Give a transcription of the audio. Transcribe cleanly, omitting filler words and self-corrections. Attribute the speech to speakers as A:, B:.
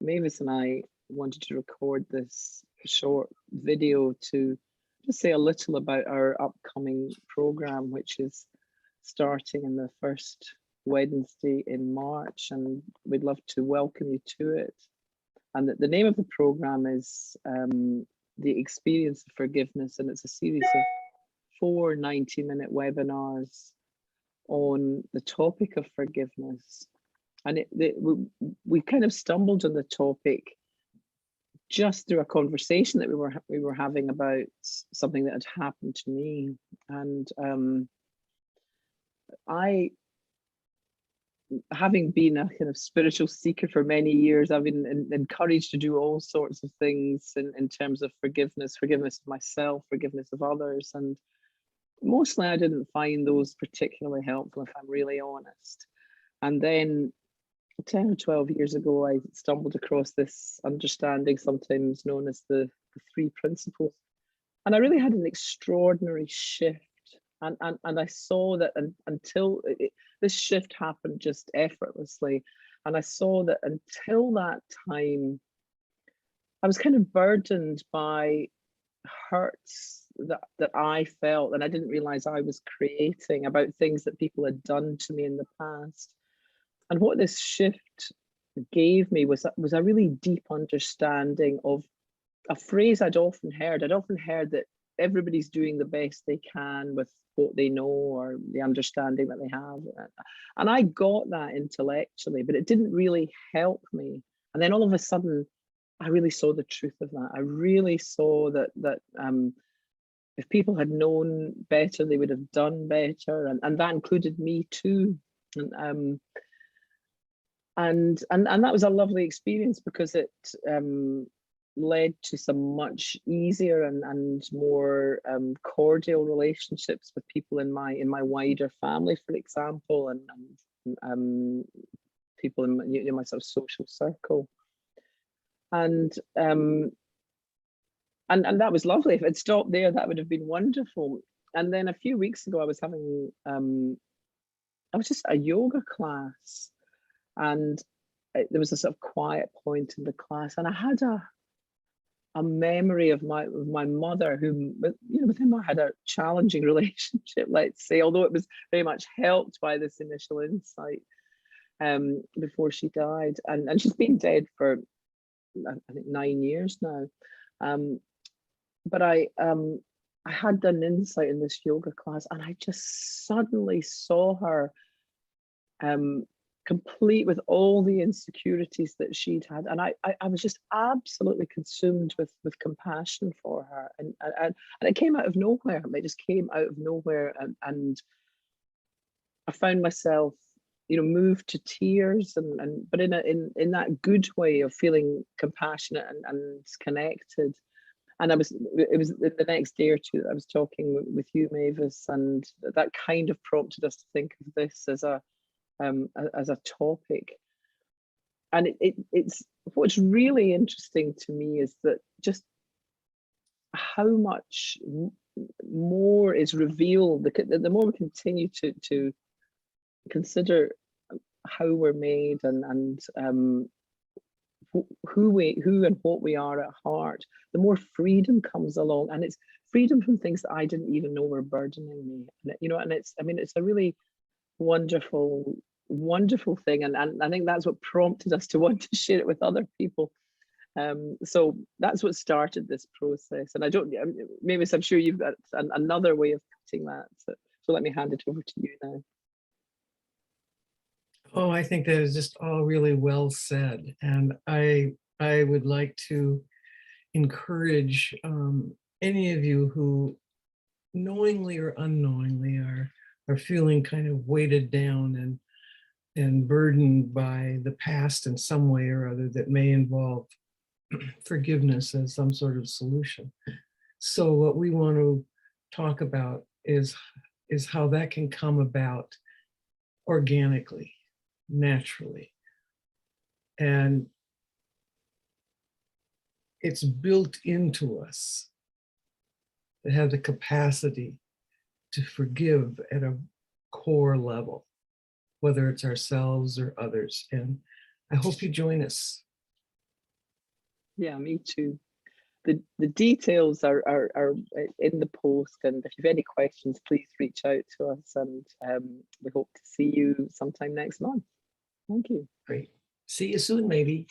A: Mavis and I wanted to record this short video to just say a little about our upcoming program, which is starting in the first Wednesday in March, and we'd love to welcome you to it. And the name of the program is The Experience of Forgiveness, and it's a series of 4 90-minute webinars on the topic of forgiveness. And we kind of stumbled on the topic just through a conversation that we were having about something that had happened to me. And I, having been a kind of spiritual seeker for many years, I've been encouraged to do all sorts of things in terms of forgiveness of myself, forgiveness of others. And mostly I didn't find those particularly helpful, if I'm really honest. And then 10 or 12 years ago, I stumbled across this understanding, sometimes known as the 3 principles. And I really had an extraordinary shift. And I saw that until this shift happened just effortlessly. And I saw that until that time, I was kind of burdened by hurts that I felt, and I didn't realize I was creating, about things that people had done to me in the past. And what this shift gave me was a really deep understanding of a phrase I'd often heard. I'd often heard that everybody's doing the best they can with what they know or the understanding that they have. And I got that intellectually, but it didn't really help me. And then all of a sudden, I really saw the truth of that. I really saw that if people had known better, they would have done better. And that included me too. And that was a lovely experience, because it led to some much easier and more cordial relationships with people in my wider family, for example, and people in my sort of social circle. And that was lovely. If it stopped there, that would have been wonderful. And then a few weeks ago, I was just at a yoga class. And there was a sort of quiet point in the class, and I had a memory of my mother, who, with whom I had a challenging relationship, let's say, although it was very much helped by this initial insight before she died, and she's been dead for I think 9 years now. But I had an insight in this yoga class, and I just suddenly saw her complete with all the insecurities that she'd had, and I was just absolutely consumed with compassion for her, and it came out of nowhere. It just came out of nowhere, and I found myself, moved to tears, but in that good way of feeling compassionate and connected. And it was the next day or two that I was talking with you, Mavis, and that kind of prompted us to think of this as a topic. And it's what's really interesting to me is that just how much more is revealed the more we continue to consider how we're made and who and what we are at heart. The more freedom comes along, and it's freedom from things that I didn't even know were burdening me. And it's a really wonderful thing, and I think that's what prompted us to want to share it with other people. So that's what started this process. And maybe I'm sure you've got another way of putting that, so let me hand it over to you now.
B: Oh, I think that is just all really well said, and I would like to encourage any of you who knowingly or unknowingly are feeling kind of weighted down and burdened by the past in some way or other that may involve forgiveness as some sort of solution. So what we want to talk about is how that can come about organically, naturally. And it's built into us to have the capacity to forgive at a core level, whether it's ourselves or others. And I hope you join us
A: Yeah, me too. The details are in the post, and if you've any questions, please reach out to us, and we hope to see you sometime next month. Thank you.
B: Great. See you soon, maybe.